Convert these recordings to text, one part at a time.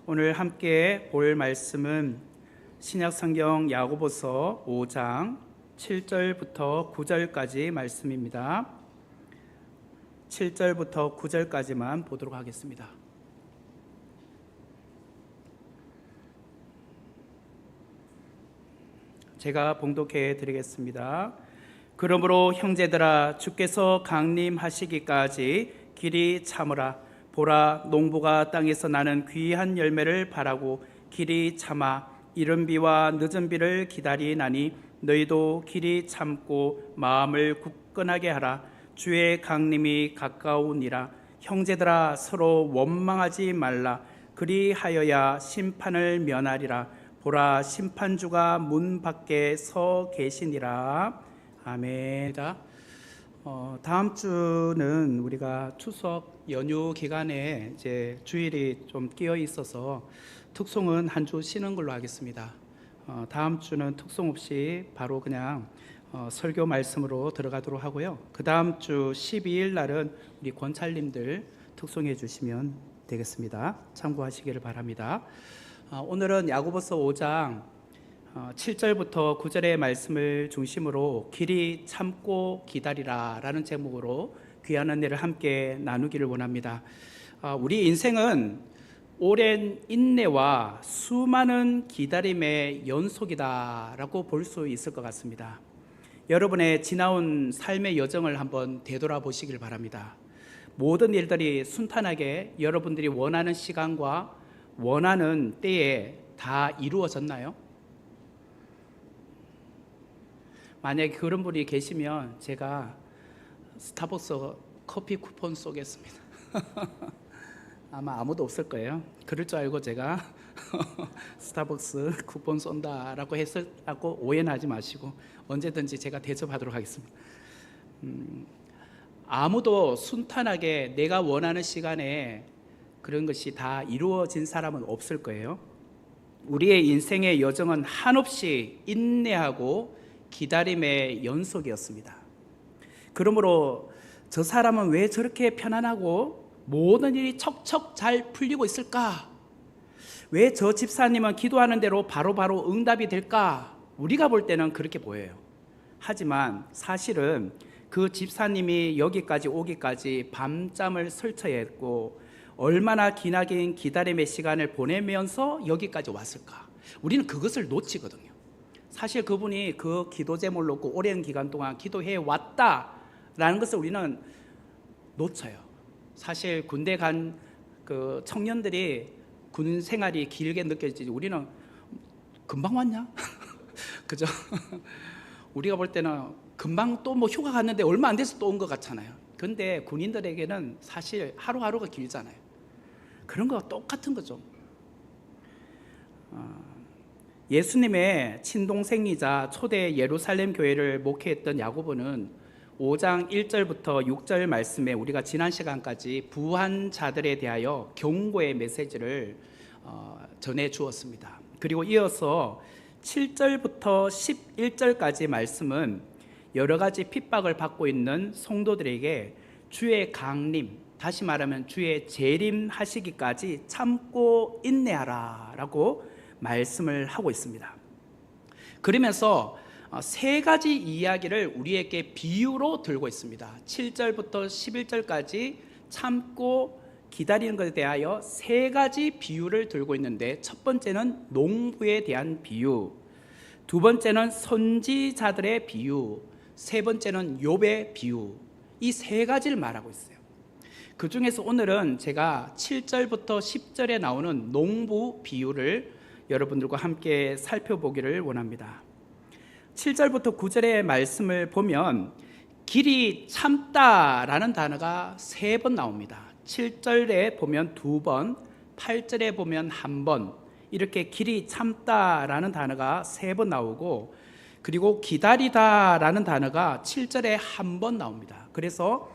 오늘 함께 볼 말씀은 신약성경 야고보서 5장 7절부터 9절까지 말씀입니다. 7절부터 9절까지만 보도록 하겠습니다. 제가 봉독해 드리겠습니다. 그러므로 형제들아, 주께서 강림하시기까지 길이 참으라. 보라, 농부가 땅에서 나는 귀한 열매를 바라고 길이 참아 이른 비와 늦은 비를 기다리나니 너희도 길이 참고 마음을 굳건하게 하라. 주의 강림이 가까우니라. 형제들아, 서로 원망하지 말라. 그리하여야 심판을 면하리라. 보라, 심판주가 문 밖에 서 계시니라. 아멘. 다음 주는 우리가 추석 연휴 기간에 이제 주일이 좀 끼어 있어서 특송은 한 주 쉬는 걸로 하겠습니다. 다음 주는 특송 없이 바로 그냥 설교 말씀으로 들어가도록 하고요. 그 다음 주 12일 날은 우리 권찰님들 특송해 주시면 되겠습니다. 참고하시기를 바랍니다. 오늘은 야고보서 5장 7절부터 9절의 말씀을 중심으로 길이 참고 기다리라 라는 제목으로 귀한 은혜를 함께 나누기를 원합니다. 우리 인생은 오랜 인내와 수많은 기다림의 연속이다 라고 볼 수 있을 것 같습니다. 여러분의 지나온 삶의 여정을 한번 되돌아보시길 바랍니다. 모든 일들이 순탄하게 여러분들이 원하는 시간과 원하는 때에 다 이루어졌나요? 만약에 그런 분이 계시면 제가 스타벅스 커피 쿠폰 쏘겠습니다. 아마 아무도 없을 거예요. 그럴 줄 알고 제가 스타벅스 쿠폰 쏜다라고 했었다고 오해는 하지 마시고 언제든지 제가 대접하도록 하겠습니다. 아무도 순탄하게 내가 원하는 시간에 그런 것이 다 이루어진 사람은 없을 거예요. 우리의 인생의 여정은 한없이 인내하고 기다림의 연속이었습니다. 그러므로 저 사람은 왜 저렇게 편안하고 모든 일이 척척 잘 풀리고 있을까? 왜 저 집사님은 기도하는 대로 바로바로 응답이 될까? 우리가 볼 때는 그렇게 보여요. 하지만 사실은 그 집사님이 여기까지 오기까지 밤잠을 설쳐야 했고 얼마나 기나긴 기다림의 시간을 보내면서 여기까지 왔을까? 우리는 그것을 놓치거든요. 사실 그분이 그 기도 제목을 놓고 오랜 기간 동안 기도해 왔다라는 것을 우리는 놓쳐요. 사실 군대 간 그 청년들이 군 생활이 길게 느껴지지 우리는 금방 왔냐? 그죠? 우리가 볼 때는 금방 또 뭐 휴가 갔는데 얼마 안 돼서 또 온 것 같잖아요. 근데 군인들에게는 사실 하루하루가 길잖아요. 그런 거와 똑같은 거죠. 예수님의 친동생이자 초대 예루살렘 교회를 목회했던 야고보는 5장 1절부터 6절 말씀에 우리가 지난 시간까지 부한 자들에 대하여 경고의 메시지를 전해 주었습니다. 그리고 이어서 7절부터 11절까지 말씀은 여러 가지 핍박을 받고 있는 성도들에게 주의 강림, 다시 말하면 주의 재림하시기까지 참고 인내하라 라고 말씀을 하고 있습니다. 그러면서 세 가지 이야기를 우리에게 비유로 들고 있습니다. 7절부터 11절까지 참고 기다리는 것에 대하여 세 가지 비유를 들고 있는데 첫 번째는 농부에 대한 비유, 두 번째는 선지자들의 비유, 세 번째는 욥의 비유, 이 세 가지를 말하고 있어요. 그 중에서 오늘은 제가 7절부터 10절에 나오는 농부 비유를 여러분들과 함께 살펴보기를 원합니다. 7절부터 9절의 말씀을 보면 길이 참다라는 단어가 3번 나옵니다. 7절에 보면 2번, 8절에 보면 1번, 이렇게 길이 참다라는 단어가 3번 나오고 그리고 기다리다라는 단어가 7절에 1번 나옵니다. 그래서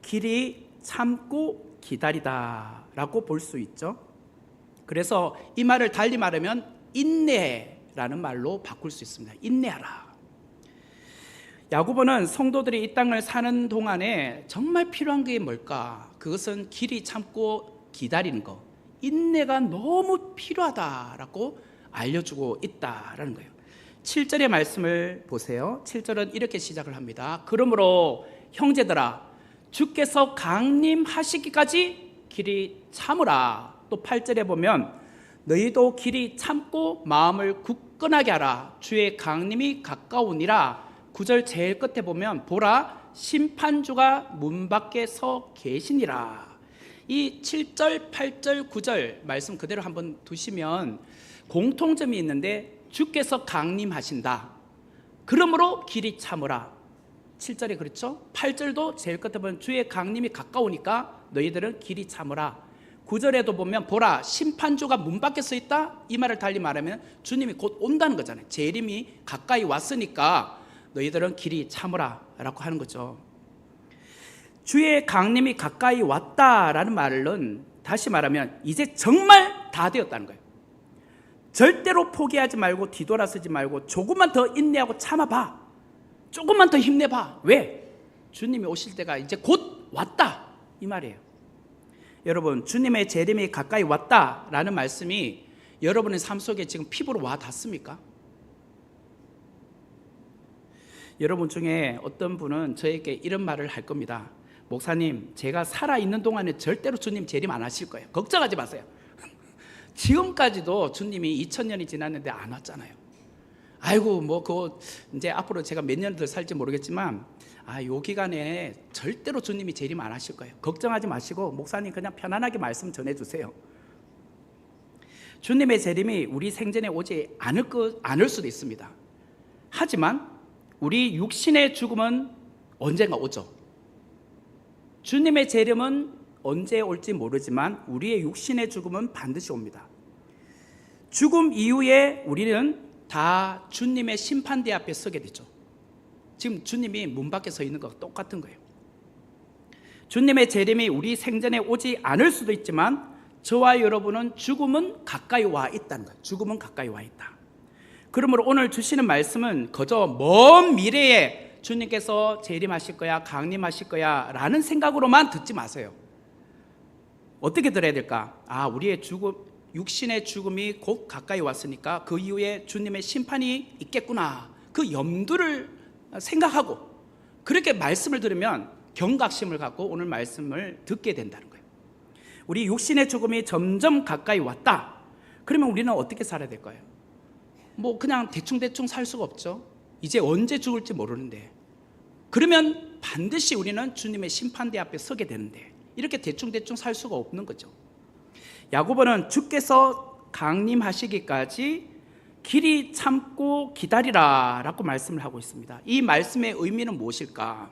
길이 참고 기다리다라고 볼 수 있죠. 그래서 이 말을 달리 말하면 인내라는 말로 바꿀 수 있습니다. 인내하라. 야고보는 성도들이 이 땅을 사는 동안에 정말 필요한 게 뭘까? 그것은 길이 참고 기다리는 것, 인내가 너무 필요하다라고 알려주고 있다라는 거예요. 7절의 말씀을 보세요. 7절은 이렇게 시작을 합니다. 그러므로 형제들아 주께서 강림하시기까지 길이 참으라. 또 8절에 보면 너희도 길이 참고 마음을 굳건하게 하라. 주의 강림이 가까우니라. 9절 제일 끝에 보면 보라 심판주가 문 밖에 서 계시니라. 이 7절, 8절, 9절 말씀 그대로 한번 두시면 공통점이 있는데 주께서 강림하신다. 그러므로 길이 참으라. 7절에 그렇죠? 8절도 제일 끝에 보면 주의 강림이 가까우니까 너희들은 길이 참으라. 9절에도 보면 보라 심판주가 문 밖에 서 있다. 이 말을 달리 말하면 주님이 곧 온다는 거잖아요. 재림이 가까이 왔으니까 너희들은 길이 참으라 라고 하는 거죠. 주의 강림이 가까이 왔다라는 말은 다시 말하면 이제 정말 다 되었다는 거예요. 절대로 포기하지 말고 뒤돌아서지 말고 조금만 더 인내하고 참아봐. 조금만 더 힘내봐. 왜? 주님이 오실 때가 이제 곧 왔다 이 말이에요. 여러분 주님의 재림이 가까이 왔다라는 말씀이 여러분의 삶 속에 지금 피부로 와 닿습니까? 여러분 중에 어떤 분은 저에게 이런 말을 할 겁니다. 목사님 제가 살아있는 동안에 절대로 주님 재림 안 하실 거예요. 걱정하지 마세요. 지금까지도 주님이 2000년이 지났는데 안 왔잖아요. 아이고 뭐 그거 이제 앞으로 제가 몇 년 더 살지 모르겠지만 요 기간에 절대로 주님이 재림 안 하실 거예요. 걱정하지 마시고 목사님 그냥 편안하게 말씀 전해주세요. 주님의 재림이 우리 생전에 오지 않을 수도 있습니다. 하지만 우리 육신의 죽음은 언젠가 오죠. 주님의 재림은 언제 올지 모르지만 우리의 육신의 죽음은 반드시 옵니다. 죽음 이후에 우리는 다 주님의 심판대 앞에 서게 되죠. 지금 주님이 문 밖에 서 있는 것과 똑같은 거예요. 주님의 재림이 우리 생전에 오지 않을 수도 있지만 저와 여러분은 죽음은 가까이 와 있다는 거예요. 죽음은 가까이 와 있다. 그러므로 오늘 주시는 말씀은 그저 먼 미래에 주님께서 재림하실 거야 강림하실 거야 라는 생각으로만 듣지 마세요. 어떻게 들어야 될까? 우리의 죽음, 육신의 죽음이 곧 가까이 왔으니까 그 이후에 주님의 심판이 있겠구나 그 염두를 생각하고 그렇게 말씀을 들으면 경각심을 갖고 오늘 말씀을 듣게 된다는 거예요. 우리 육신의 죽음이 점점 가까이 왔다. 그러면 우리는 어떻게 살아야 될까요? 뭐 그냥 대충 살 수가 없죠. 이제 언제 죽을지 모르는데 그러면 반드시 우리는 주님의 심판대 앞에 서게 되는데 이렇게 대충 살 수가 없는 거죠. 야고보는 주께서 강림하시기까지 길이 참고 기다리라 라고 말씀을 하고 있습니다. 이 말씀의 의미는 무엇일까?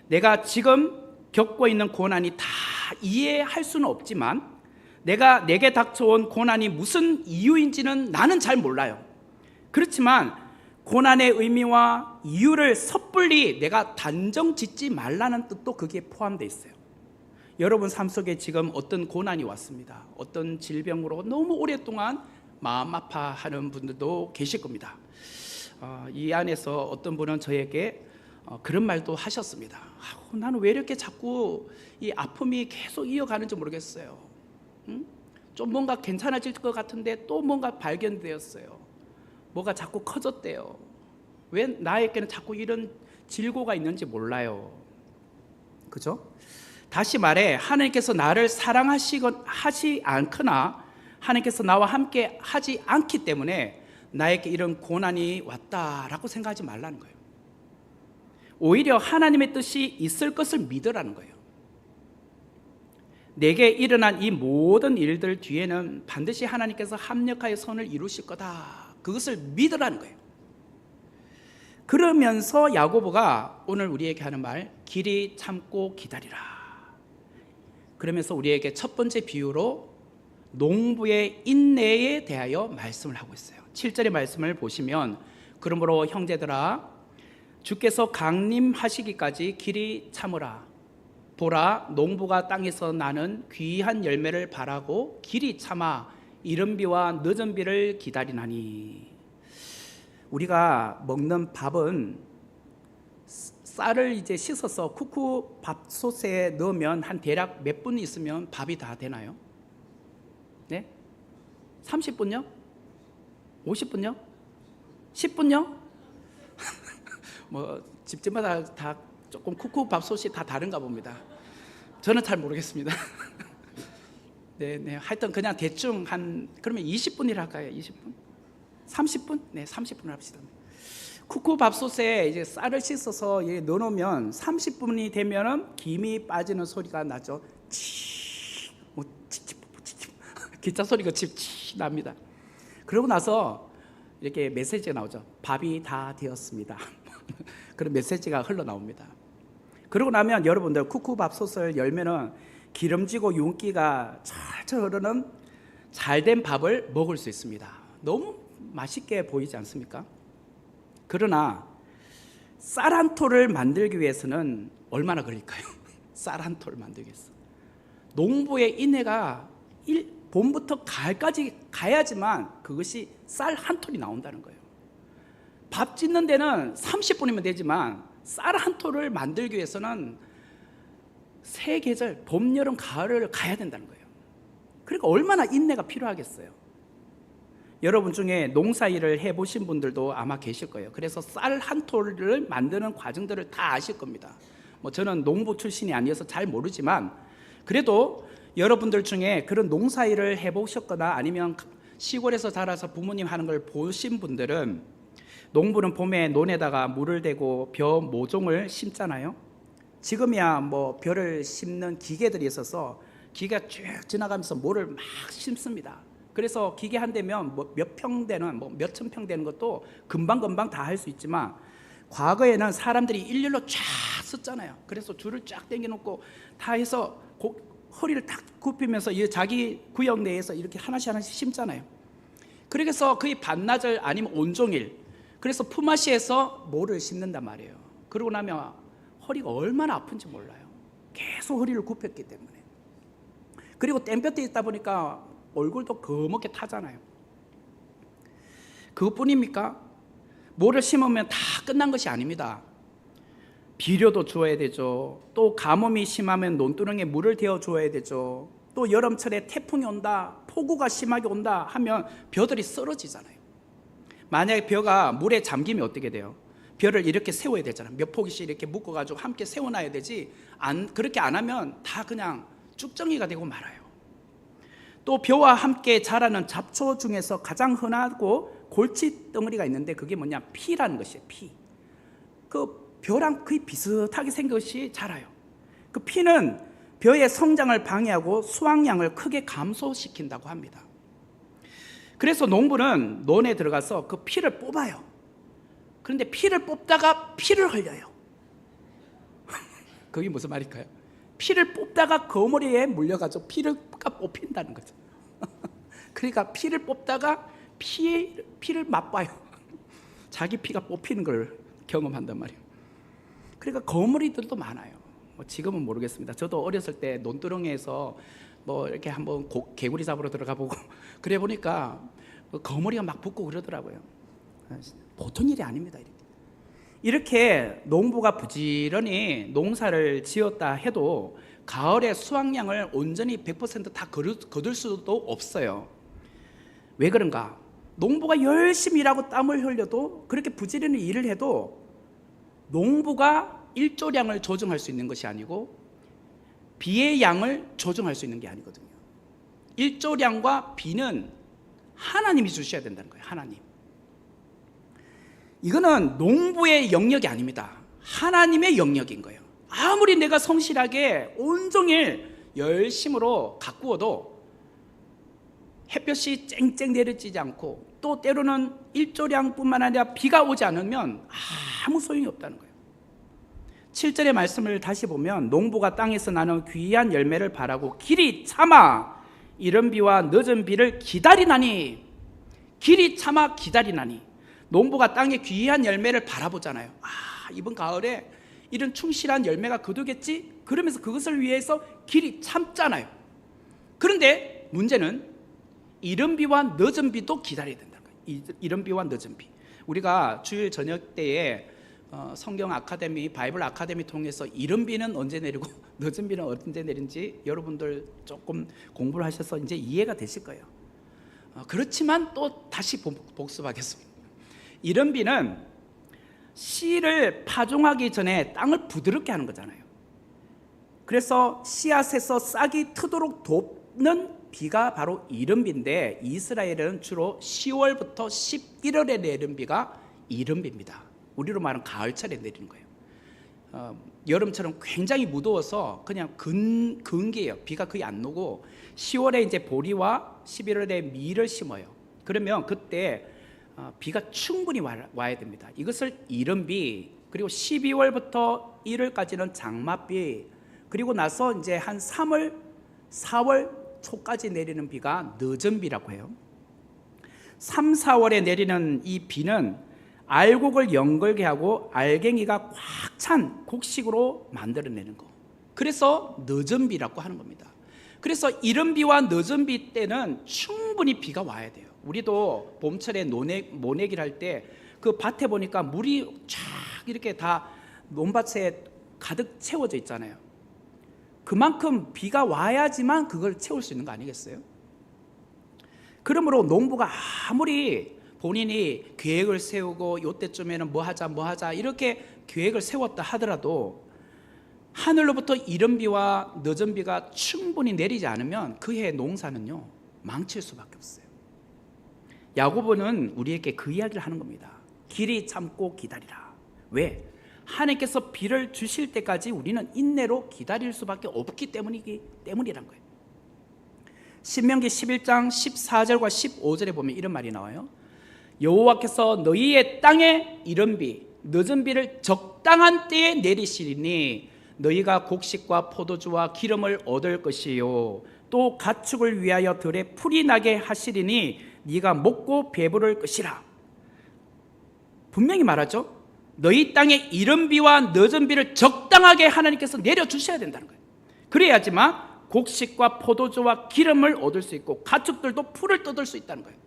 내가 지금 겪고 있는 고난이 다 이해할 수는 없지만 내게 닥쳐온 고난이 무슨 이유인지는 나는 잘 몰라요. 그렇지만 고난의 의미와 이유를 섣불리 내가 단정 짓지 말라는 뜻도 거기에 포함되어 있어요. 여러분 삶 속에 지금 어떤 고난이 왔습니다. 어떤 질병으로 너무 오랫동안 마음 아파하는 분들도 계실 겁니다. 이 안에서 어떤 분은 저에게 그런 말도 하셨습니다. 나는 왜 이렇게 자꾸 이 아픔이 계속 이어가는지 모르겠어요. 좀 뭔가 괜찮아질 것 같은데 또 뭔가 발견되었어요. 뭐가 자꾸 커졌대요. 왜 나에게는 자꾸 이런 질고가 있는지 몰라요. 그죠? 다시 말해 하나님께서 나를 사랑하지 않거나 하나님께서 나와 함께 하지 않기 때문에 나에게 이런 고난이 왔다라고 생각하지 말라는 거예요. 오히려 하나님의 뜻이 있을 것을 믿으라는 거예요. 내게 일어난 이 모든 일들 뒤에는 반드시 하나님께서 합력하여 선을 이루실 거다. 그것을 믿으라는 거예요. 그러면서 야고보가 오늘 우리에게 하는 말, 길이 참고 기다리라. 그러면서 우리에게 첫 번째 비유로 농부의 인내에 대하여 말씀을 하고 있어요. 7절의 말씀을 보시면 그러므로 형제들아 주께서 강림하시기까지 길이 참으라. 보라 농부가 땅에서 나는 귀한 열매를 바라고 길이 참아 이른 비와 늦은 비를 기다리나니. 우리가 먹는 밥은 쌀을 이제 씻어서 쿠쿠 밥솥에 넣으면 한 대략 몇 분 있으면 밥이 다 되나요? 네? 30분요? 50분요? 10분요? 뭐 집집마다 다 조금 쿠쿠밥솥이 다 다른가 봅니다. 저는 잘 모르겠습니다. 네. 하여튼 그냥 대충 그러면 20분이라 할까요? 20분? 30분? 네, 30분을 합시다. 쿠쿠밥솥에 이제 쌀을 씻어서 넣어놓으면 30분이 되면은 김이 빠지는 소리가 나죠. 기차 소리가 치 납니다. 그러고 나서 이렇게 메시지가 나오죠. 밥이 다 되었습니다. 그런 메시지가 흘러나옵니다. 그러고 나면 여러분들 쿠쿠밥솥을 열면은 기름지고 윤기가 철철 흐르는 잘된 밥을 먹을 수 있습니다. 너무 맛있게 보이지 않습니까? 그러나 쌀 한 톨을 만들기 위해서는 얼마나 걸릴까요? 쌀 한 톨을 만들기 위해서 농부의 인내가 봄부터 가을까지 가야지만 그것이 쌀 한 톨이 나온다는 거예요. 밥 짓는 데는 30분이면 되지만 쌀 한 톨을 만들기 위해서는 세 계절, 봄, 여름, 가을을 가야 된다는 거예요. 그러니까 얼마나 인내가 필요하겠어요. 여러분 중에 농사일을 해보신 분들도 아마 계실 거예요. 그래서 쌀 한 톨을 만드는 과정들을 다 아실 겁니다. 뭐 저는 농부 출신이 아니어서 잘 모르지만 그래도 여러분들 중에 그런 농사일을 해보셨거나 아니면 시골에서 자라서 부모님 하는 걸 보신 분들은 농부는 봄에 논에다가 물을 대고 벼 모종을 심잖아요. 지금이야 뭐 벼를 심는 기계들이 있어서 기계가 쭉 지나가면서 모를 막 심습니다. 그래서 기계 한 대면 뭐 몇 평 되는 뭐 몇천 평 되는 것도 금방 다 할 수 있지만 과거에는 사람들이 일렬로 쫙 썼잖아요. 그래서 줄을 쫙 당겨놓고 다 해서 허리를 딱 굽히면서 자기 구역 내에서 이렇게 하나씩 심잖아요. 그래서 거의 반나절 아니면 온종일 그래서 품앗이에서 모를 심는단 말이에요. 그러고 나면 허리가 얼마나 아픈지 몰라요. 계속 허리를 굽혔기 때문에. 그리고 땡볕에 있다 보니까 얼굴도 거먹게 타잖아요. 그것뿐입니까? 모를 심으면 다 끝난 것이 아닙니다. 비료도 주어야 되죠. 또 가뭄이 심하면 논두렁에 물을 데워 주어야 되죠. 또 여름철에 태풍이 온다, 폭우가 심하게 온다 하면 벼들이 쓰러지잖아요. 만약에 벼가 물에 잠기면 어떻게 돼요? 벼를 이렇게 세워야 되잖아요. 몇 포기씩 이렇게 묶어가지고 함께 세워놔야 되지. 그렇게 안 하면 다 그냥 쭉정이가 되고 말아요. 또 벼와 함께 자라는 잡초 중에서 가장 흔하고 골치 덩어리가 있는데 그게 뭐냐? 피라는 것이에요. 피. 그 벼랑 거의 비슷하게 생긴 것이 자라요. 그 피는 벼의 성장을 방해하고 수확량을 크게 감소시킨다고 합니다. 그래서 농부는 논에 들어가서 그 피를 뽑아요. 그런데 피를 뽑다가 피를 흘려요. 그게 무슨 말일까요? 피를 뽑다가 거머리에 물려가지고 피가 뽑힌다는 거죠. 그러니까 피를 뽑다가 피를 맛봐요. 자기 피가 뽑히는 걸 경험한단 말이에요. 그러니까 거머리들도 많아요. 지금은 모르겠습니다. 저도 어렸을 때 논두렁에서 뭐 이렇게 한번 개구리 잡으러 들어가 보고 그래 보니까 거머리가 막 붙고 그러더라고요. 보통 일이 아닙니다. 이렇게 농부가 부지런히 농사를 지었다 해도 가을에 수확량을 온전히 100% 다 거둘 수도 없어요. 왜 그런가? 농부가 열심히 일하고 땀을 흘려도 그렇게 부지런히 일을 해도 농부가 일조량을 조정할 수 있는 것이 아니고 비의 양을 조정할 수 있는 게 아니거든요. 일조량과 비는 하나님이 주셔야 된다는 거예요. 하나님. 이거는 농부의 영역이 아닙니다. 하나님의 영역인 거예요. 아무리 내가 성실하게 온종일 열심으로 가꾸어도 햇볕이 쨍쨍 내리쬐지 않고 또 때로는 일조량뿐만 아니라 비가 오지 않으면 아무 소용이 없다는 거예요. 7절의 말씀을 다시 보면 농부가 땅에서 나는 귀한 열매를 바라고 길이 참아 이른 비와 늦은 비를 기다리나니, 길이 참아 기다리나니, 농부가 땅에 귀한 열매를 바라보잖아요. 이번 가을에 이런 충실한 열매가 거두겠지? 그러면서 그것을 위해서 길이 참잖아요. 그런데 문제는 이른 비와 늦은 비도 기다려야 된다는 거예요. 이른 비와 늦은 비. 우리가 주일 저녁 때에 성경 아카데미, 바이블 아카데미 통해서 이른 비는 언제 내리고 늦은 비는 언제 내린지 여러분들 조금 공부를 하셔서 이제 이해가 되실 거예요. 그렇지만 또 다시 복습하겠습니다. 이른 비는 씨를 파종하기 전에 땅을 부드럽게 하는 거잖아요. 그래서 씨앗에서 싹이 트도록 돕는 비가 바로 이른 비인데, 이스라엘은 주로 10월부터 11월에 내리는 비가 이른 비입니다. 우리로 말하면 가을철에 내리는 거예요. 여름처럼 굉장히 무더워서 그냥 근기예요. 비가 거의 안 오고 10월에 이제 보리와 11월에 밀을 심어요. 그러면 그때 비가 충분히 와야 됩니다. 이것을 이른 비, 그리고 12월부터 1월까지는 장맛비, 그리고 나서 이제 한 3월, 4월 초까지 내리는 비가 늦은 비라고 해요. 3, 4월에 내리는 이 비는 알곡을 연걸게 하고 알갱이가 꽉 찬 곡식으로 만들어내는 거. 그래서 늦은 비라고 하는 겁니다. 그래서 이른 비와 늦은 비 때는 충분히 비가 와야 돼요. 우리도 봄철에 모내기를 할 때 그 밭에 보니까 물이 쫙 이렇게 다 논밭에 가득 채워져 있잖아요. 그만큼 비가 와야지만 그걸 채울 수 있는 거 아니겠어요? 그러므로 농부가 아무리 본인이 계획을 세우고 이때쯤에는 뭐 하자 이렇게 계획을 세웠다 하더라도 하늘로부터 이른 비와 늦은 비가 충분히 내리지 않으면 그 해의 농사는요 망칠 수밖에 없어요. 야고보는 우리에게 그 이야기를 하는 겁니다. 길이 참고 기다리라. 왜? 하나님께서 비를 주실 때까지 우리는 인내로 기다릴 수밖에 없기 때문이란 거예요. 신명기 11장 14절과 15절에 보면 이런 말이 나와요. 여호와께서 너희의 땅에 이른 비, 늦은 비를 적당한 때에 내리시리니 너희가 곡식과 포도주와 기름을 얻을 것이요 또 가축을 위하여 들에 풀이 나게 하시리니 네가 먹고 배부를 것이라. 분명히 말하죠. 너희 땅에 이른 비와 늦은 비를 적당하게 하나님께서 내려주셔야 된다는 거예요. 그래야지만 곡식과 포도주와 기름을 얻을 수 있고 가축들도 풀을 뜯을 수 있다는 거예요.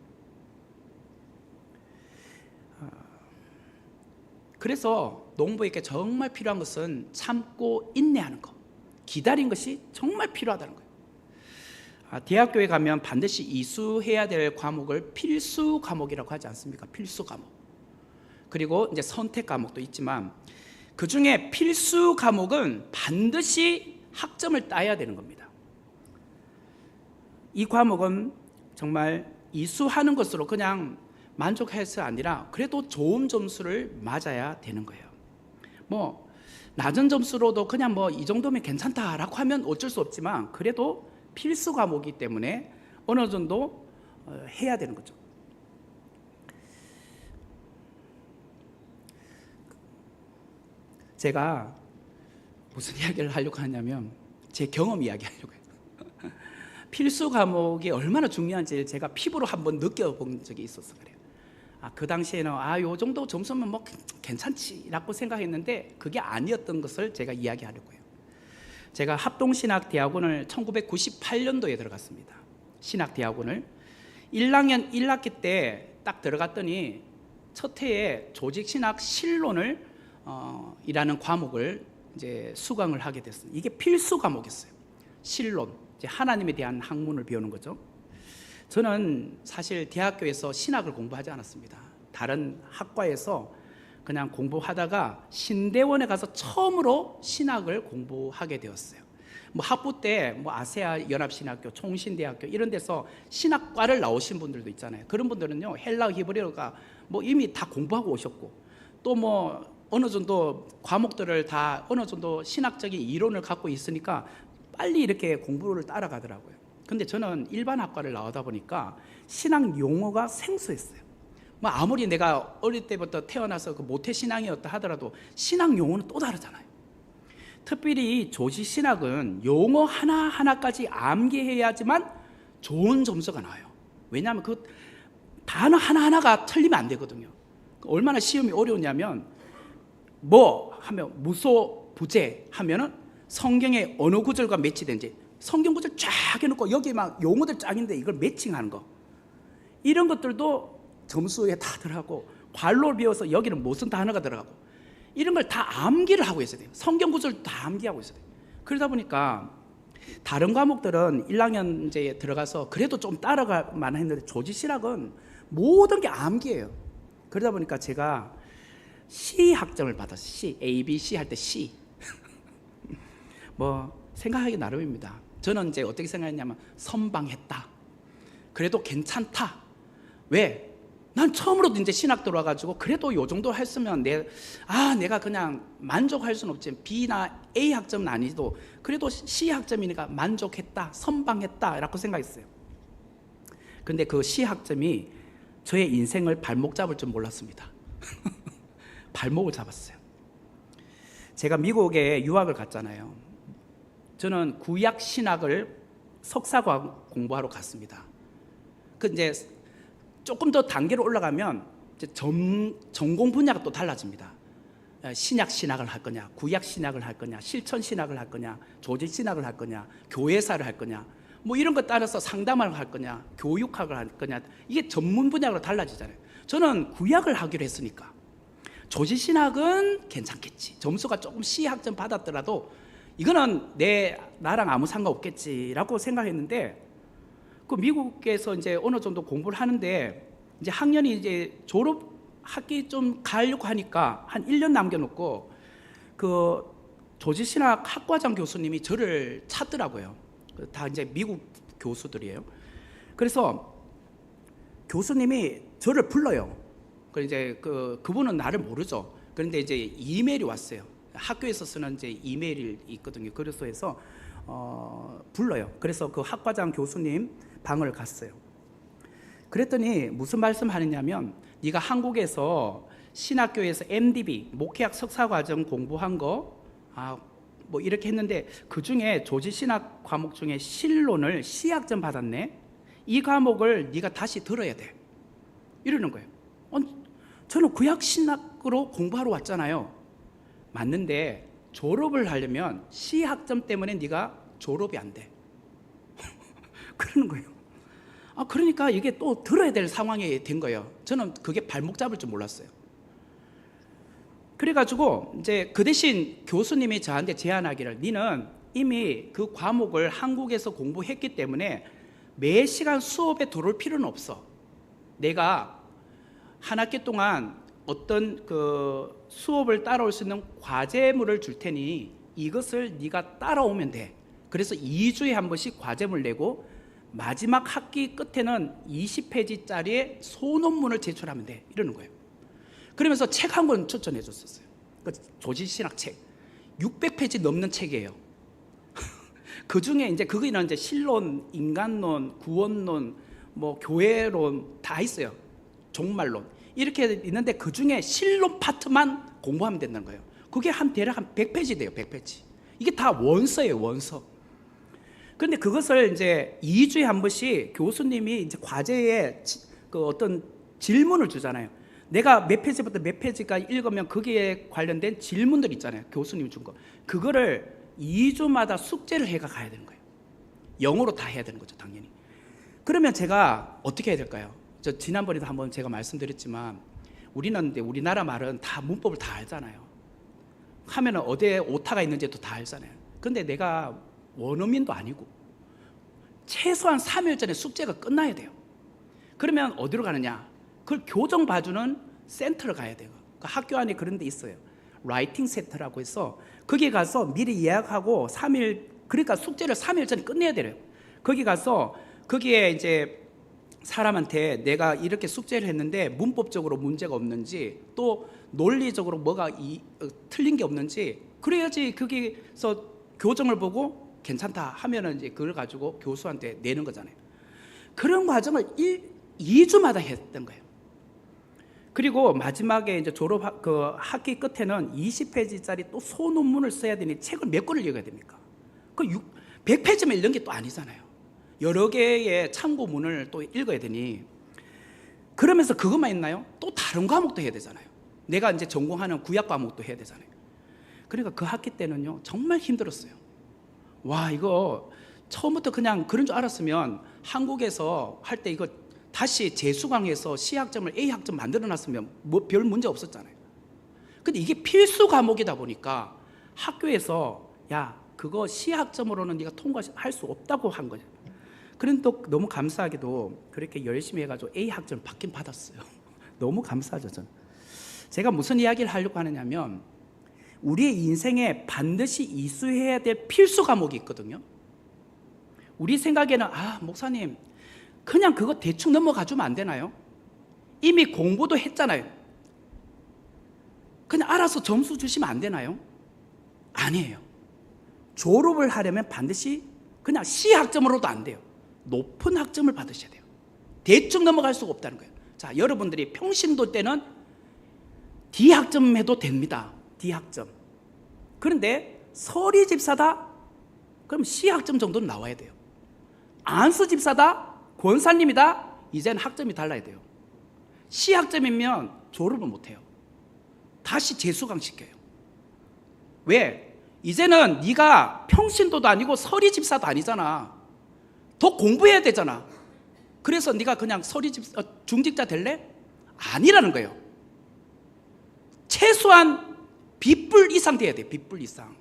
그래서 농부에게 정말 필요한 것은 참고 인내하는 것, 기다린 것이 정말 필요하다는 거예요. 대학교에 가면 반드시 이수해야 될 과목을 필수 과목이라고 하지 않습니까? 필수 과목. 그리고 이제 선택 과목도 있지만 그 중에 필수 과목은 반드시 학점을 따야 되는 겁니다. 이 과목은 정말 이수하는 것으로 그냥 만족해서 아니라 그래도 좋은 점수를 맞아야 되는 거예요. 뭐 낮은 점수로도 그냥 뭐 이 정도면 괜찮다라고 하면 어쩔 수 없지만 그래도 필수 과목이기 때문에 어느 정도 해야 되는 거죠. 제가 무슨 이야기를 하려고 하냐면 제 경험 이야기 하려고 해요. 필수 과목이 얼마나 중요한지 제가 피부로 한번 느껴본 적이 있어서 그래요. 그 당시에는 요 정도 점수면 뭐 괜찮지라고 생각했는데 그게 아니었던 것을 제가 이야기하려고 해요. 제가 합동신학대학원을 1998년도에 들어갔습니다. 신학대학원을 1학년 1학기 때 딱 들어갔더니 첫 해에 조직신학 실론을 이라는 과목을 이제 수강을 하게 됐습니다. 이게 필수 과목이었어요. 실론, 이제 하나님에 대한 학문을 배우는 거죠. 저는 사실 대학교에서 신학을 공부하지 않았습니다. 다른 학과에서 그냥 공부하다가 신대원에 가서 처음으로 신학을 공부하게 되었어요. 뭐 학부 때 뭐 아세아 연합신학교, 총신대학교 이런 데서 신학과를 나오신 분들도 있잖아요. 그런 분들은요 헬라 히브리어가 뭐 이미 다 공부하고 오셨고 또 뭐 어느 정도 과목들을 다 어느 정도 신학적인 이론을 갖고 있으니까 빨리 이렇게 공부를 따라가더라고요. 근데 저는 일반 학과를 나오다 보니까 신학 용어가 생소했어요. 뭐 아무리 내가 어릴 때부터 태어나서 그 모태신앙이었다 하더라도 신학 용어는 또 다르잖아요. 특별히 조지신학은 용어 하나하나까지 암기해야지만 좋은 점수가 나와요. 왜냐하면 그 단어 하나하나가 틀리면 안 되거든요. 얼마나 시험이 어려우냐면 뭐 하면 무소 부재 하면은 성경의 어느 구절과 매치된지 성경 구절 쫙 해놓고 여기 막 용어들 쫙인데 이걸 매칭하는 거 이런 것들도 점수에 다 들어가고 관로를 배워서 여기는 무슨 단어가 들어가고 이런 걸 다 암기를 하고 있어야 돼요. 성경 구절을 다 암기하고 있어야 돼요. 그러다 보니까 다른 과목들은 1학년 이제 들어가서 그래도 좀 따라가만 했는데 조지신학은 모든 게 암기예요. 그러다 보니까 제가 C 학점을 받았어요. C, A, B, C 할 때 C. 뭐 생각하기 나름입니다. 저는 이제 어떻게 생각했냐면 선방했다. 그래도 괜찮다. 왜? 난 처음으로 이제 신학 들어와가지고 그래도 요 정도 했으면 내가 그냥 만족할 수는 없지. B나 A 학점은 아니도 그래도 C 학점이니까 만족했다, 선방했다라고 생각했어요. 근데 그 C 학점이 저의 인생을 발목 잡을 줄 몰랐습니다. 발목을 잡았어요. 제가 미국에 유학을 갔잖아요. 저는 구약 신학을 석사과학 공부하러 갔습니다. 그 이제 조금 더 단계로 올라가면 이제 전공 분야가 또 달라집니다. 신약 신학을 할 거냐, 구약 신학을 할 거냐, 실천 신학을 할 거냐, 조직 신학을 할 거냐, 교회사를 할 거냐, 뭐 이런 것 따라서 상담을 할 거냐, 교육학을 할 거냐, 이게 전문 분야로 달라지잖아요. 저는 구약을 하기로 했으니까 조직 신학은 괜찮겠지. 점수가 조금 C 학점 받았더라도 이거는 나랑 아무 상관없겠지라고 생각했는데, 그 미국에서 이제 어느 정도 공부를 하는데 이제 학년이 이제 졸업 학기 좀 가려고 하니까 한 1년 남겨놓고 그 조직신학 학과장 교수님이 저를 찾더라고요. 다 이제 미국 교수들이에요. 그래서 교수님이 저를 불러요. 그 이제 그분은 나를 모르죠. 그런데 이제 이메일이 왔어요. 학교에서 쓰는 이제 이메일이 있거든요. 그래서 해서 불러요. 그래서 그 학과장 교수님 방을 갔어요. 그랬더니 무슨 말씀하느냐면, 네가 한국에서 신학교에서 MDB 목회학 석사과정 공부한 거 뭐 이렇게 했는데 그 중에 조직신학 과목 중에 실론을 C학점 받았네. 이 과목을 네가 다시 들어야 돼. 이러는 거예요. 저는 구약신학으로 공부하러 왔잖아요. 맞는데 졸업을 하려면 C학점 때문에 네가 졸업이 안 돼. 그러는 거예요. 그러니까 이게 또 들어야 될 상황이 된 거예요. 저는 그게 발목 잡을 줄 몰랐어요. 그래가지고 이제 그 대신 교수님이 저한테 제안하기를, 니는 이미 그 과목을 한국에서 공부했기 때문에 매 시간 수업에 들어올 필요는 없어. 내가 한 학기 동안 어떤 그 수업을 따라올 수 있는 과제물을 줄 테니 이것을 네가 따라오면 돼. 그래서 2주에 한 번씩 과제물 내고 마지막 학기 끝에는 20페이지짜리의 소논문을 제출하면 돼. 이러는 거예요. 그러면서 책 한 권 추천해 줬었어요. 그 조직신학 책 600페이지 넘는 책이에요. 그 중에 이제 그거는 이제 실론, 인간론, 구원론, 뭐 교회론 다 있어요. 종말론 이렇게 있는데 그 중에 실론 파트만 공부하면 된다는 거예요. 그게 대략 한 100페이지 돼요. 100페이지. 이게 다 원서예요. 원서. 그런데 그것을 이제 2주에 한 번씩 교수님이 이제 과제에 그 어떤 질문을 주잖아요. 내가 몇 페이지부터 몇 페이지까지 읽으면 거기에 관련된 질문들 있잖아요. 교수님이 준 거. 그거를 2주마다 숙제를 해가 가야 되는 거예요. 영어로 다 해야 되는 거죠, 당연히. 그러면 제가 어떻게 해야 될까요? 저 지난번에도 한번 제가 말씀드렸지만 우리나라 말은 다 문법을 다 알잖아요. 하면은 어디에 오타가 있는지도 다 알잖아요. 근데 내가 원어민도 아니고 최소한 3일 전에 숙제가 끝나야 돼요. 그러면 어디로 가느냐? 그걸 교정 봐주는 센터를 가야 돼요. 그 학교 안에 그런 데 있어요. 라이팅 센터라고 해서 거기 가서 미리 예약하고 3일, 그러니까 숙제를 3일 전에 끝내야 돼요. 거기 가서 거기에 이제 사람한테 내가 이렇게 숙제를 했는데 문법적으로 문제가 없는지 또 논리적으로 뭐가 틀린 게 없는지, 그래야지 거기서 교정을 보고 괜찮다 하면은 이제 그걸 가지고 교수한테 내는 거잖아요. 그런 과정을 2주마다 했던 거예요. 그리고 마지막에 이제 졸업 그 학기 끝에는 20페이지짜리 또 소논문을 써야 되니 책을 몇 권을 읽어야 됩니까? 그 100페이지만 읽는 게 또 아니잖아요. 여러 개의 참고문을 또 읽어야 되니, 그러면서 그것만 있나요? 또 다른 과목도 해야 되잖아요. 내가 이제 전공하는 구약 과목도 해야 되잖아요. 그러니까 그 학기 때는요 정말 힘들었어요. 와, 이거 처음부터 그냥 그런 줄 알았으면 한국에서 할 때 이거 다시 재수강해서 C학점을 A학점 만들어놨으면 뭐 별 문제 없었잖아요. 근데 이게 필수 과목이다 보니까 학교에서 야, 그거 C학점으로는 네가 통과할 수 없다고 한 거죠. 그런데 또 너무 감사하게도 그렇게 열심히 해가지고 A학점을 받긴 받았어요. 너무 감사하죠, 저는. 제가 무슨 이야기를 하려고 하느냐면 우리의 인생에 반드시 이수해야 될 필수 과목이 있거든요. 우리 생각에는 목사님 그냥 그거 대충 넘어가주면 안 되나요? 이미 공부도 했잖아요. 그냥 알아서 점수 주시면 안 되나요? 아니에요. 졸업을 하려면 반드시 그냥 C학점으로도 안 돼요. 높은 학점을 받으셔야 돼요. 대충 넘어갈 수가 없다는 거예요. 자, 여러분들이 평신도 때는 D학점 해도 됩니다. D학점. 그런데 서리 집사다? 그럼 C학점 정도는 나와야 돼요. 안수 집사다? 권사님이다? 이제는 학점이 달라야 돼요. C학점이면 졸업을 못해요. 다시 재수강 시켜요. 왜? 이제는 네가 평신도도 아니고 서리 집사도 아니잖아. 더 공부해야 되잖아. 그래서 네가 그냥 중직자 될래? 아니라는 거예요. 최소한 B뿔 이상 돼야 돼. B뿔 이상.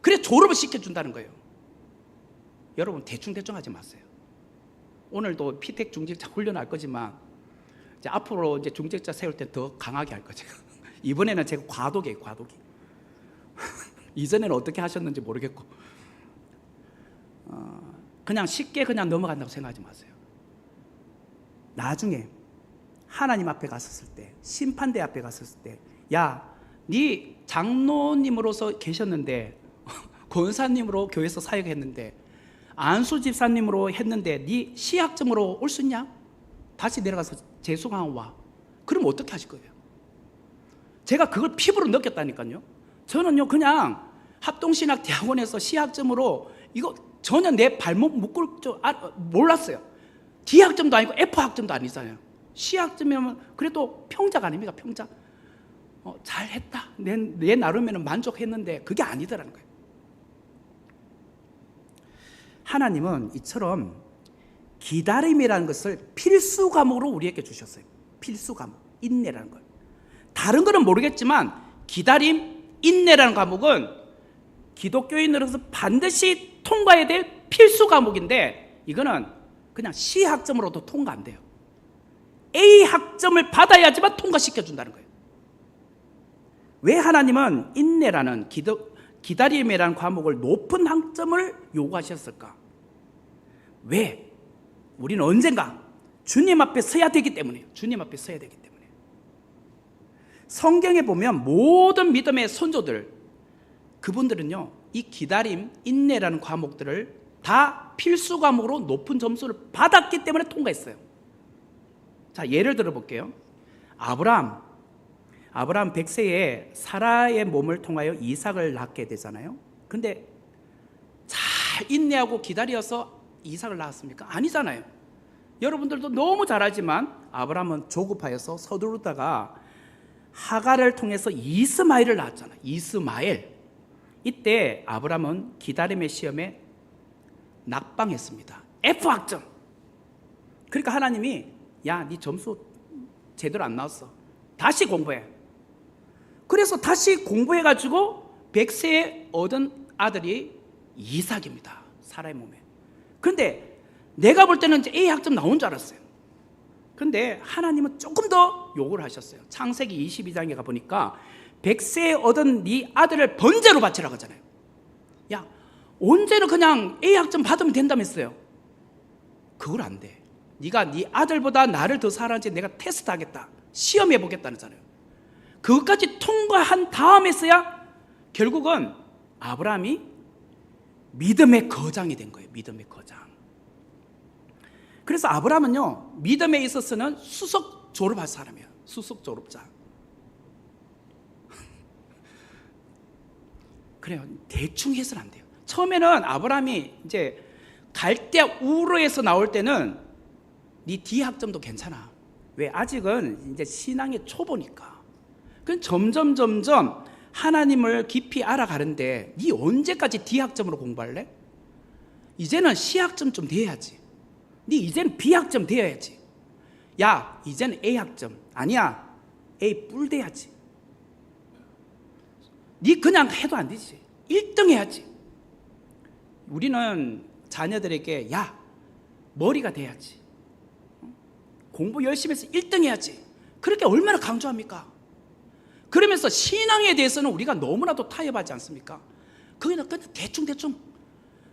그래 졸업을 시켜준다는 거예요. 여러분 대충 하지 마세요. 오늘도 피택 중직자 훈련할 거지만 이제 앞으로 이제 중직자 세울 때 더 강하게 할 거죠. 이번에는 제가 과도기예요. 과도기. 이전에는 어떻게 하셨는지 모르겠고 그냥 쉽게 그냥 넘어간다고 생각하지 마세요. 나중에 하나님 앞에 갔었을 때, 심판대 앞에 갔었을 때, 야, 네 장로님으로서 계셨는데, 권사님으로 교회에서 사역했는데, 안수 집사님으로 했는데 네 C학점으로 올 수 있냐? 다시 내려가서 재수강 와. 그럼 어떻게 하실 거예요? 제가 그걸 피부로 느꼈다니까요. 저는요 그냥 합동신학대학원에서 C학점으로 이거 전혀 내 발목 묶을 줄 몰랐어요. D학점도 아니고 F학점도 아니잖아요. C학점이면 그래도 평작 아닙니까? 평작. 잘했다. 내 나름에는 만족했는데 그게 아니더라는 거예요. 하나님은 이처럼 기다림이라는 것을 필수 과목으로 우리에게 주셨어요. 필수 과목, 인내라는 걸. 다른 거는 모르겠지만 기다림, 인내라는 과목은 기독교인으로서 반드시 통과해야 될 필수 과목인데 이거는 그냥 C학점으로도 통과 안 돼요. A학점을 받아야지만 통과시켜준다는 거예요. 왜 하나님은 인내라는 기다림이라는 과목을 높은 학점을 요구하셨을까? 왜? 우리는 언젠가 주님 앞에 서야 되기 때문이에요. 주님 앞에 서야 되기 때문에. 성경에 보면 모든 믿음의 선조들, 그분들은요 이 기다림, 인내라는 과목들을 다 필수 과목으로 높은 점수를 받았기 때문에 통과했어요. 자, 예를 들어 볼게요. 아브라함 100세에 사라의 몸을 통하여 이삭을 낳게 되잖아요. 근데 잘 인내하고 기다려서 이삭을 낳았습니까? 아니잖아요. 여러분들도 너무 잘 알지만 아브라함은 조급하여서 서두르다가 하갈을 통해서 이스마엘을 낳았잖아요. 이스마엘. 이때 아브라함은 기다림의 시험에 낙방했습니다. F학점. 그러니까 하나님이 야, 네 점수 제대로 안 나왔어. 다시 공부해. 그래서 다시 공부해가지고 100세에 얻은 아들이 이삭입니다. 사라의 몸에. 그런데 내가 볼 때는 이제 A학점 나온 줄 알았어요. 그런데 하나님은 조금 더 요구를 하셨어요. 창세기 22장에 가보니까 100세에 얻은 네 아들을 번제로 바치라고 하잖아요. 야, 언제는 그냥 A학점 받으면 된다면서요. 그걸 안 돼. 네가 네 아들보다 나를 더 사랑하는지 내가 테스트하겠다. 시험해 보겠다는 잖아요. 그것까지 통과한 다음에서야 결국은 아브라함이 믿음의 거장이 된 거예요. 믿음의 거장. 그래서 아브라함은요 믿음에 있어서는 수석 졸업할 사람이에요. 수석 졸업자. 그래요. 대충 해서는 안 돼요. 처음에는 아브라함이 이제 갈대아 우르에서 나올 때는 네 D학점도 괜찮아. 왜? 아직은 이제 신앙의 초보니까. 그 점점 하나님을 깊이 알아가는데 네 언제까지 D학점으로 공부할래? 이제는 C학점 좀 돼야지. 네 이제는 B학점 돼야지. 야, 이제는 A학점. 아니야, A 뿔 돼야지. 네 그냥 해도 안 되지. 1등 해야지. 우리는 자녀들에게 야, 머리가 돼야지. 공부 열심히 해서 1등 해야지. 그렇게 얼마나 강조합니까? 그러면서 신앙에 대해서는 우리가 너무나도 타협하지 않습니까? 그냥 대충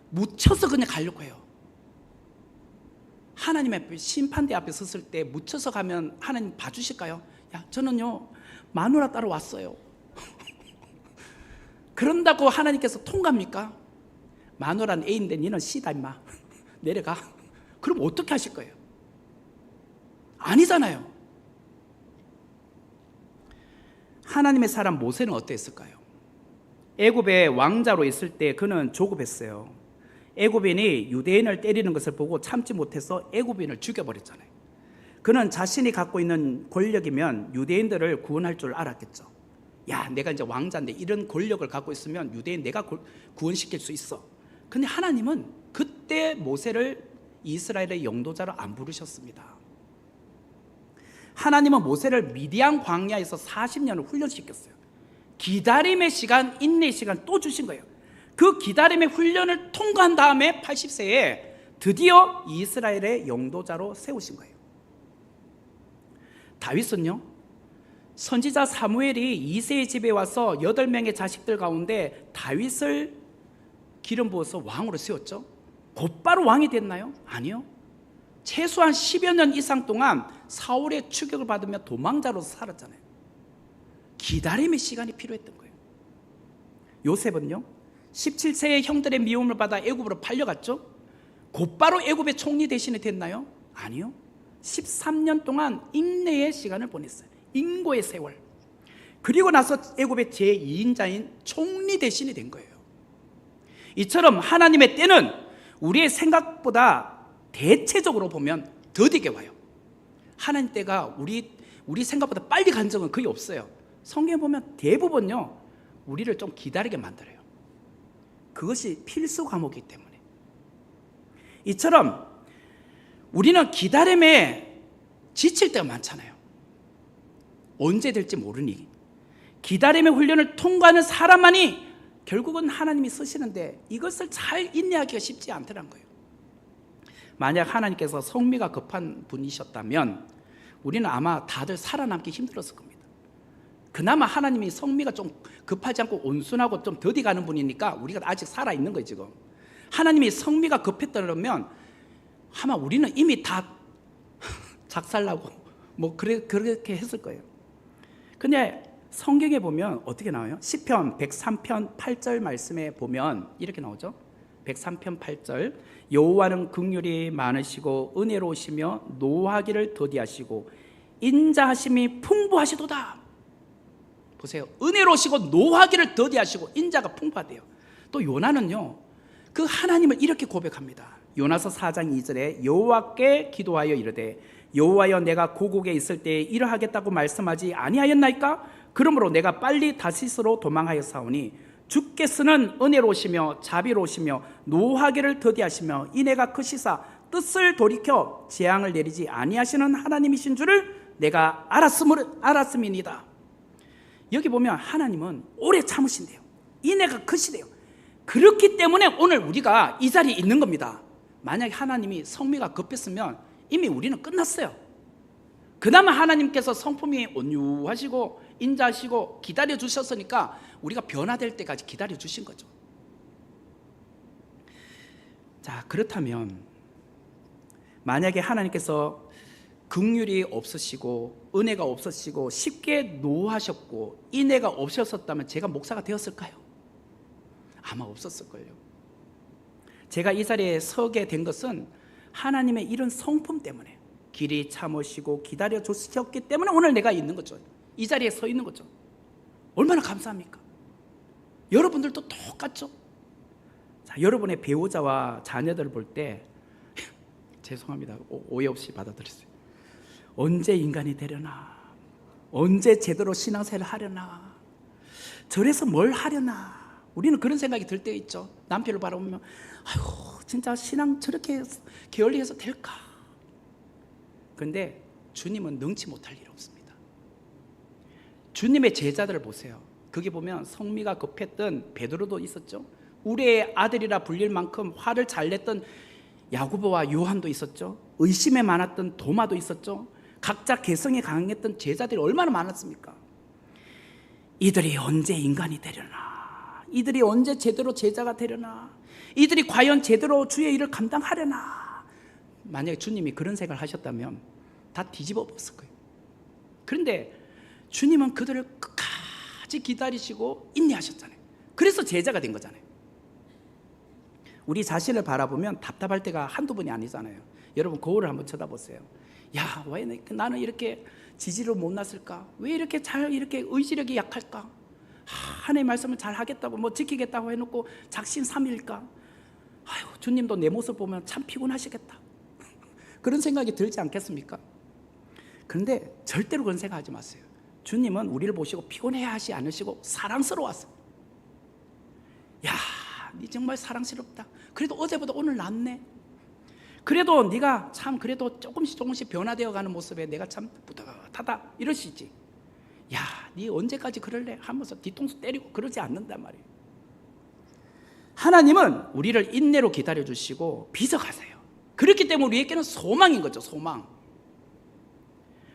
묻혀서 그냥 가려고 해요. 하나님 앞에, 심판대 앞에 섰을 때 묻혀서 가면 하나님 봐주실까요? 야, 저는요 마누라 따로 왔어요. 그런다고 하나님께서 통과합니까? 마누라는 A인데 니는 C다 임마. 내려가. 그럼 어떻게 하실 거예요? 아니잖아요. 하나님의 사람 모세는 어땠을까요? 애굽의 왕자로 있을 때 그는 조급했어요. 애굽인이 유대인을 때리는 것을 보고 참지 못해서 애굽인을 죽여버렸잖아요. 그는 자신이 갖고 있는 권력이면 유대인들을 구원할 줄 알았겠죠. 야, 내가 이제 왕자인데 이런 권력을 갖고 있으면 유대인 내가 구원시킬 수 있어. 근데 하나님은 그때 모세를 이스라엘의 영도자로 안 부르셨습니다. 하나님은 모세를 미디안 광야에서 40년을 훈련시켰어요. 기다림의 시간, 인내의 시간 또 주신 거예요. 그 기다림의 훈련을 통과한 다음에 80세에 드디어 이스라엘의 영도자로 세우신 거예요. 다윗은요, 선지자 사무엘이 이새의 집에 와서 8명의 자식들 가운데 다윗을 기름 부어서 왕으로 세웠죠. 곧바로 왕이 됐나요? 아니요. 최소한 10여 년 이상 동안 사울의 추격을 받으며 도망자로서 살았잖아요. 기다림의 시간이 필요했던 거예요. 요셉은요, 17세의 형들의 미움을 받아 애굽으로 팔려갔죠. 곧바로 애굽의 총리 대신이 됐나요? 아니요. 13년 동안 인내의 시간을 보냈어요. 인고의 세월. 그리고 나서 애굽의 제2인자인 총리 대신이 된 거예요. 이처럼 하나님의 때는 우리의 생각보다 대체적으로 보면 더디게 와요. 하나님 때가 우리 생각보다 빨리 간 적은 거의 없어요. 성경에 보면 대부분요, 우리를 좀 기다리게 만들어요. 그것이 필수 과목이기 때문에. 이처럼 우리는 기다림에 지칠 때가 많잖아요. 언제 될지 모르니. 기다림의 훈련을 통과하는 사람만이 결국은 하나님이 쓰시는데 이것을 잘 인내하기가 쉽지 않더란 거예요. 만약 하나님께서 성미가 급한 분이셨다면 우리는 아마 다들 살아남기 힘들었을 겁니다. 그나마 하나님이 성미가 좀 급하지 않고 온순하고 좀 더디 가는 분이니까 우리가 아직 살아있는 거예요. 지금 하나님이 성미가 급했다면 아마 우리는 이미 다 작살나고 뭐 그렇게 했을 거예요. 근데 성경에 보면 어떻게 나와요? 시편 103편 8절 말씀에 보면 이렇게 나오죠. 103편 8절, 여호와는 긍휼이 많으시고 은혜로우시며 노하기를 더디하시고 인자하심이 풍부하시도다. 보세요. 은혜로우시고 노하기를 더디하시고 인자가 풍부하대요. 또 요나는요, 그 하나님을 이렇게 고백합니다. 요나서 4장 2절에 여호와께 기도하여 이르되 여호와여, 내가 고국에 있을 때에 이러하겠다고 말씀하지 아니하였나이까? 그러므로 내가 빨리 다시스로 도망하였사오니 주께서는 은혜로우시며 자비로우시며 노하기를 더디하시며 인애가 크시사 뜻을 돌이켜 재앙을 내리지 아니하시는 하나님이신 줄을 내가 알았음이니이다. 여기 보면 하나님은 오래 참으신대요. 인애가 크시대요. 그렇기 때문에 오늘 우리가 이 자리에 있는 겁니다. 만약에 하나님이 성미가 급했으면 이미 우리는 끝났어요. 그나마 하나님께서 성품이 온유하시고 인자하시고 기다려 주셨으니까 우리가 변화될 때까지 기다려 주신 거죠. 자, 그렇다면 만약에 하나님께서 긍휼이 없으시고 은혜가 없으시고 쉽게 노하셨고 인애가 없으셨다면 제가 목사가 되었을까요? 아마 없었을걸요. 제가 이 자리에 서게 된 것은 하나님의 이런 성품 때문에, 길이 참으시고 기다려 주셨기 때문에 오늘 내가 있는 거죠. 이 자리에 서 있는 거죠. 얼마나 감사합니까? 여러분들도 똑같죠? 자, 여러분의 배우자와 자녀들을 볼 때 죄송합니다. 오해 없이 받아들였어요. 언제 인간이 되려나? 언제 제대로 신앙생활을 하려나? 저래서 뭘 하려나? 우리는 그런 생각이 들 때 있죠. 남편을 바라보면 아이고, 진짜 신앙 저렇게 게을리해서 될까? 그런데 주님은 능치 못할 일 없습니다. 주님의 제자들을 보세요. 거기 보면 성미가 급했던 베드로도 있었죠. 우리의 아들이라 불릴 만큼 화를 잘 냈던 야고보와 요한도 있었죠. 의심에 많았던 도마도 있었죠. 각자 개성이 강했던 제자들이 얼마나 많았습니까? 이들이 언제 인간이 되려나? 이들이 언제 제대로 제자가 되려나? 이들이 과연 제대로 주의 일을 감당하려나? 만약에 주님이 그런 생각을 하셨다면 다 뒤집어 엎었을 거예요. 그런데 주님은 그들을 끝까지 기다리시고 인내하셨잖아요. 그래서 제자가 된 거잖아요. 우리 자신을 바라보면 답답할 때가 한두 번이 아니잖아요. 여러분 거울을 한번 쳐다보세요. 야, 왜 나는 이렇게 지지를 못 났을까? 왜 이렇게 이렇게 의지력이 약할까? 하나님의 말씀을 잘 하겠다고 뭐 지키겠다고 해놓고 작심삼일까? 아유, 주님도 내 모습 보면 참 피곤하시겠다. 그런 생각이 들지 않겠습니까? 그런데 절대로 그런 생각하지 마세요. 주님은 우리를 보시고 피곤해야 하지 않으시고 사랑스러워하세요. 야, 네 정말 사랑스럽다. 그래도 어제보다 오늘 낫네. 그래도 네가 참 그래도 조금씩 변화되어 가는 모습에 내가 참 뿌듯하다 이러시지. 야, 네 언제까지 그럴래? 하면서 뒤통수 때리고 그러지 않는단 말이에요. 하나님은 우리를 인내로 기다려주시고 빚어가세요. 그렇기 때문에 우리에게는 소망인 거죠. 소망.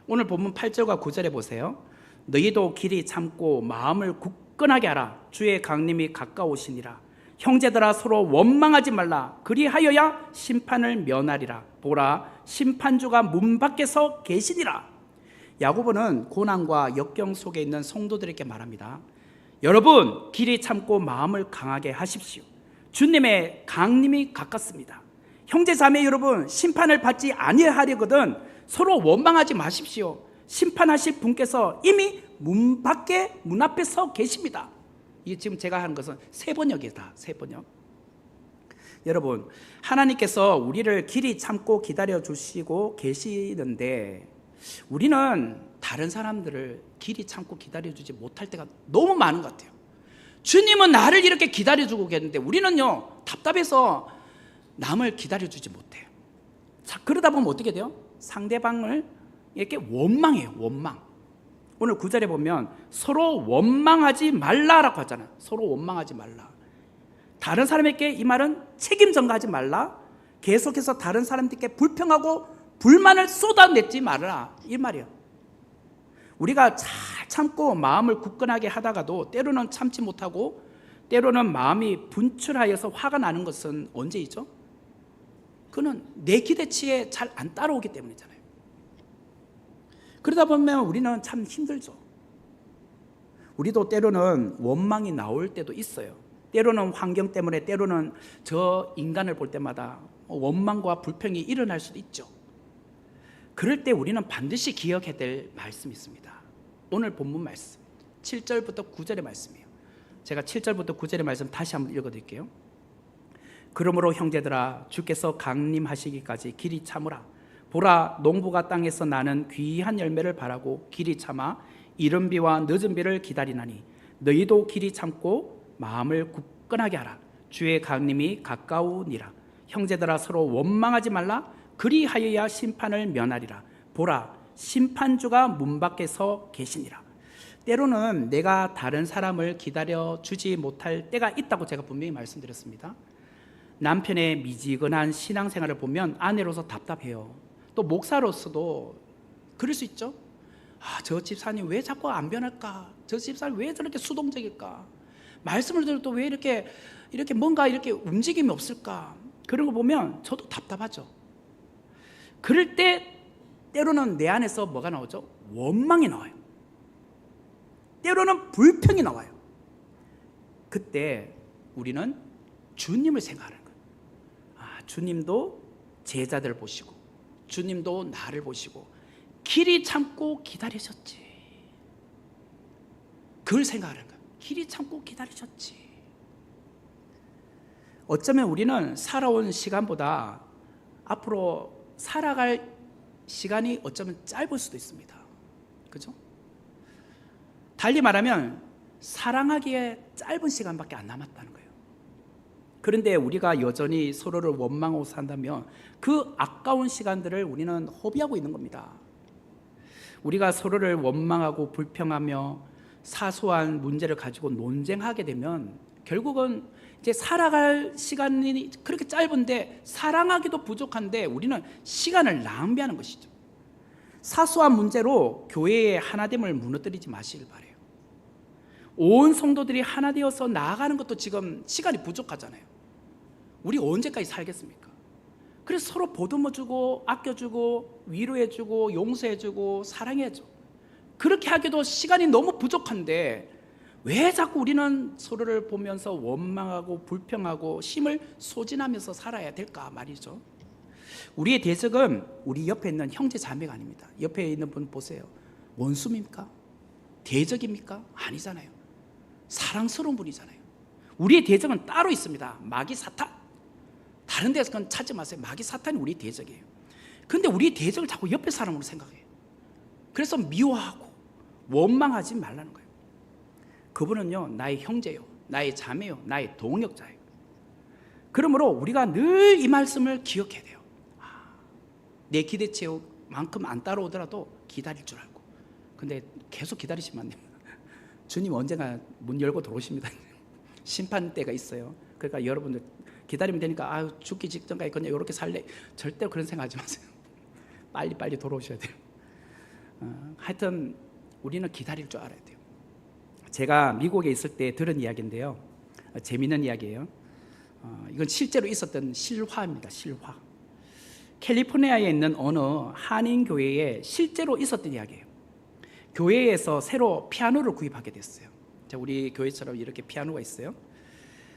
오늘 본문 8절과 9절에 보세요. 너희도 길이 참고 마음을 굳건하게 하라. 주의 강림이 가까우시니라. 형제들아 서로 원망하지 말라. 그리하여야 심판을 면하리라. 보라, 심판주가 문 밖에서 계시니라. 야고보는 고난과 역경 속에 있는 성도들에게 말합니다. 여러분, 길이 참고 마음을 강하게 하십시오. 주님의 강림이 가깝습니다. 형제 자매 여러분, 심판을 받지 아니하려거든 서로 원망하지 마십시오. 심판하실 분께서 이미 문 앞에 서 계십니다. 이게 지금 제가 하는 것은 세번역이다. 세번역. 여러분, 하나님께서 우리를 길이 참고 기다려 주시고 계시는데 우리는 다른 사람들을 길이 참고 기다려 주지 못할 때가 너무 많은 것 같아요. 주님은 나를 이렇게 기다려 주고 계는데 우리는요, 답답해서 남을 기다려 주지 못해요. 자, 그러다 보면 어떻게 돼요? 상대방을 이렇게 원망해요. 원망. 오늘 9절에 보면 서로 원망하지 말라라고 하잖아요. 서로 원망하지 말라. 다른 사람에게 이 말은 책임 전가하지 말라. 계속해서 다른 사람들께 불평하고 불만을 쏟아내지 말라, 이 말이에요. 우리가 잘 참고 마음을 굳건하게 하다가도 때로는 참지 못하고 때로는 마음이 분출하여서 화가 나는 것은 언제이죠? 그는 내 기대치에 잘 안 따라오기 때문이잖아요. 그러다 보면 우리는 참 힘들죠. 우리도 때로는 원망이 나올 때도 있어요. 때로는 환경 때문에, 때로는 저 인간을 볼 때마다 원망과 불평이 일어날 수도 있죠. 그럴 때 우리는 반드시 기억해야 될 말씀이 있습니다. 오늘 본문 말씀 7절부터 9절의 말씀이에요. 제가 7절부터 9절의 말씀 다시 한번 읽어드릴게요. 그러므로 형제들아, 주께서 강림하시기까지 길이 참으라. 보라, 농부가 땅에서 나는 귀한 열매를 바라고 길이 참아 이른 비와 늦은 비를 기다리나니 너희도 길이 참고 마음을 굳건하게 하라. 주의 강림이 가까우니라. 형제들아, 서로 원망하지 말라. 그리하여야 심판을 면하리라. 보라, 심판주가 문 밖에 서 계시니라. 때로는 내가 다른 사람을 기다려 주지 못할 때가 있다고 제가 분명히 말씀드렸습니다. 남편의 미지근한 신앙생활을 보면 아내로서 답답해요. 또 목사로서도 그럴 수 있죠. 아, 저 집사님 왜 자꾸 안 변할까? 저 집사님 왜 저렇게 수동적일까? 말씀을 들어도 왜 이렇게 뭔가 이렇게 움직임이 없을까? 그런 거 보면 저도 답답하죠. 그럴 때 때로는 내 안에서 뭐가 나오죠? 원망이 나와요. 때로는 불평이 나와요. 그때 우리는 주님을 생각하는 거예요. 아, 주님도 제자들을 보시고 주님도 나를 보시고 길이 참고 기다리셨지. 그걸 생각하는 거예요. 길이 참고 기다리셨지. 어쩌면 우리는 살아온 시간보다 앞으로 살아갈 시간이 어쩌면 짧을 수도 있습니다. 그죠? 달리 말하면 사랑하기에 짧은 시간밖에 안 남았다는 거예요. 그런데 우리가 여전히 서로를 원망하고 산다면 그 아까운 시간들을 우리는 허비하고 있는 겁니다. 우리가 서로를 원망하고 불평하며 사소한 문제를 가지고 논쟁하게 되면 결국은 이제 살아갈 시간이 그렇게 짧은데 사랑하기도 부족한데 우리는 시간을 낭비하는 것이죠. 사소한 문제로 교회의 하나됨을 무너뜨리지 마시길 바라요. 온 성도들이 하나 되어서 나아가는 것도 지금 시간이 부족하잖아요. 우리 언제까지 살겠습니까? 그래서 서로 보듬어주고 아껴주고 위로해주고 용서해주고 사랑해줘. 그렇게 하기도 시간이 너무 부족한데 왜 자꾸 우리는 서로를 보면서 원망하고 불평하고 힘을 소진하면서 살아야 될까 말이죠. 우리의 대적은 우리 옆에 있는 형제 자매가 아닙니다. 옆에 있는 분 보세요. 원수입니까? 대적입니까? 아니잖아요. 사랑스러운 분이잖아요. 우리의 대적은 따로 있습니다. 마귀 사탄. 다른 데서 그건 찾지 마세요. 마귀 사탄이 우리 대적이에요. 근데 우리 대적을 자꾸 옆에 사람으로 생각해요. 그래서 미워하고 원망하지 말라는 거예요. 그분은요, 나의 형제요, 나의 자매요, 나의 동역자예요. 그러므로 우리가 늘 이 말씀을 기억해야 돼요. 내 기대치만큼 안 따라오더라도 기다릴 줄 알고. 근데 계속 기다리시면 안 됩니다. 주님 언젠가 문 열고 들어오십니다. 심판 때가 있어요. 그러니까 여러분들 기다리면 되니까 죽기 직전까지 그냥 이렇게 살래. 절대로 그런 생각하지 마세요. 빨리 돌아오셔야 돼요. 하여튼 우리는 기다릴 줄 알아야 돼요. 제가 미국에 있을 때 들은 이야기인데요. 재미있는 이야기예요. 이건 실제로 있었던 실화입니다. 실화. 캘리포니아에 있는 어느 한인 교회에 실제로 있었던 이야기예요. 교회에서 새로 피아노를 구입하게 됐어요. 우리 교회처럼 이렇게 피아노가 있어요.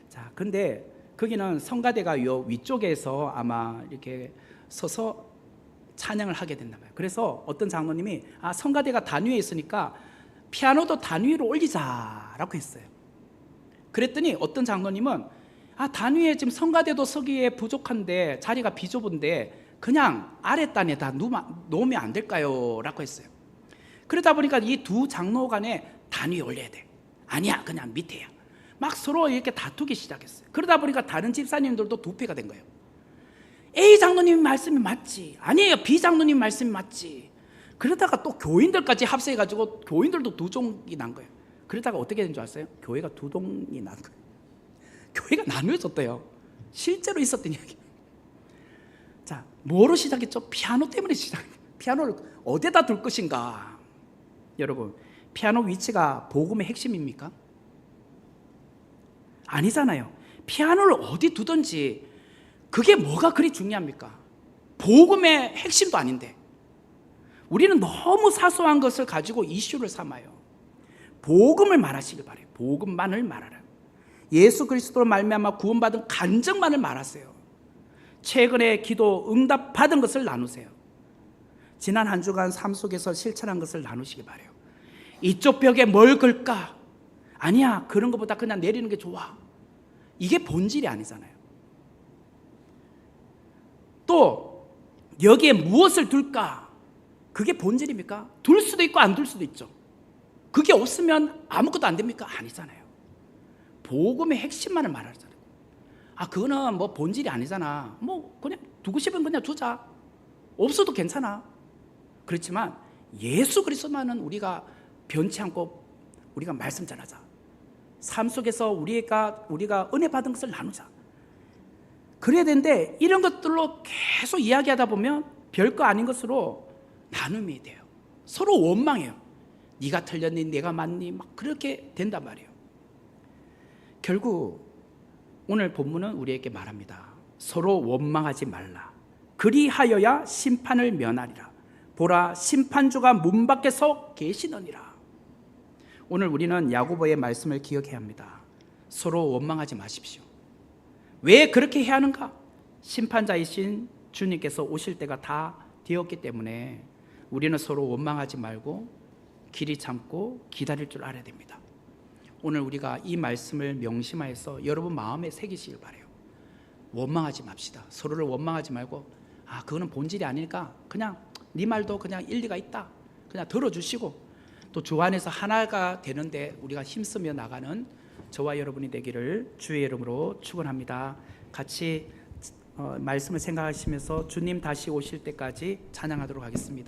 자, 근데 거기는 성가대가 요 위쪽에서 아마 이렇게 서서 찬양을 하게 된단 말이에요. 그래서 어떤 장로님이 성가대가 단 위에 있으니까 피아노도 단 위로 올리자라고 했어요. 그랬더니 어떤 장로님은 단 위에 지금 성가대도 서기에 부족한데 자리가 비좁은데 그냥 아랫단에다 놓으면 안 될까요? 라고 했어요. 그러다 보니까 이 두 장로 간에 단 위에 올려야 돼. 아니야, 그냥 밑에야. 막 서로 이렇게 다투기 시작했어요. 그러다 보니까 다른 집사님들도 두패가 된 거예요. A 장로님 말씀이 맞지. 아니에요, B 장로님 말씀이 맞지. 그러다가 또 교인들까지 합세해가지고 교인들도 두 종이 난 거예요. 그러다가 어떻게 된 줄 아세요? 교회가 두 동이 난 거예요. 교회가 나누어졌대요. 실제로 있었던 이야기. 자, 뭐로 시작했죠? 피아노 때문에 시작했어요. 피아노를 어디다 둘 것인가? 여러분, 피아노 위치가 복음의 핵심입니까? 아니잖아요. 피아노를 어디 두든지 그게 뭐가 그리 중요합니까? 복음의 핵심도 아닌데. 우리는 너무 사소한 것을 가지고 이슈를 삼아요. 복음을 말하시길 바라요. 복음만을 말하라. 예수 그리스도로 말미암아 구원받은 간증만을 말하세요. 최근에 기도 응답받은 것을 나누세요. 지난 한 주간 삶 속에서 실천한 것을 나누시기 바라요. 이쪽 벽에 뭘 걸까? 아니야, 그런 것보다 그냥 내리는 게 좋아. 이게 본질이 아니잖아요. 또 여기에 무엇을 둘까? 그게 본질입니까? 둘 수도 있고 안 둘 수도 있죠. 그게 없으면 아무것도 안 됩니까? 아니잖아요. 복음의 핵심만을 말하잖아요. 그거는 뭐 본질이 아니잖아. 뭐 그냥 두고 싶으면 그냥 두자. 없어도 괜찮아. 그렇지만 예수 그리스도만은 우리가 변치 않고 우리가 말씀 전하자. 삶 속에서 우리가 은혜 받은 것을 나누자. 그래야 되는데 이런 것들로 계속 이야기하다 보면 별거 아닌 것으로 나눔이 돼요. 서로 원망해요. 네가 틀렸니? 내가 맞니? 막 그렇게 된단 말이에요. 결국 오늘 본문은 우리에게 말합니다. 서로 원망하지 말라. 그리하여야 심판을 면하리라. 보라, 심판주가 문 밖에서 계시느니라. 오늘 우리는 야고보의 말씀을 기억해야 합니다. 서로 원망하지 마십시오. 왜 그렇게 해야 하는가? 심판자이신 주님께서 오실 때가 다 되었기 때문에 우리는 서로 원망하지 말고 길이 참고 기다릴 줄 알아야 됩니다. 오늘 우리가 이 말씀을 명심하여서 여러분 마음에 새기시길 바라요. 원망하지 맙시다. 서로를 원망하지 말고 그거는 본질이 아닐까? 그냥 네 말도 그냥 일리가 있다. 그냥 들어주시고 또 주 안에서 하나가 되는데 우리가 힘쓰며 나가는 저와 여러분이 되기를 주의 이름으로 축원합니다. 같이 말씀을 생각하시면서 주님 다시 오실 때까지 찬양하도록 하겠습니다.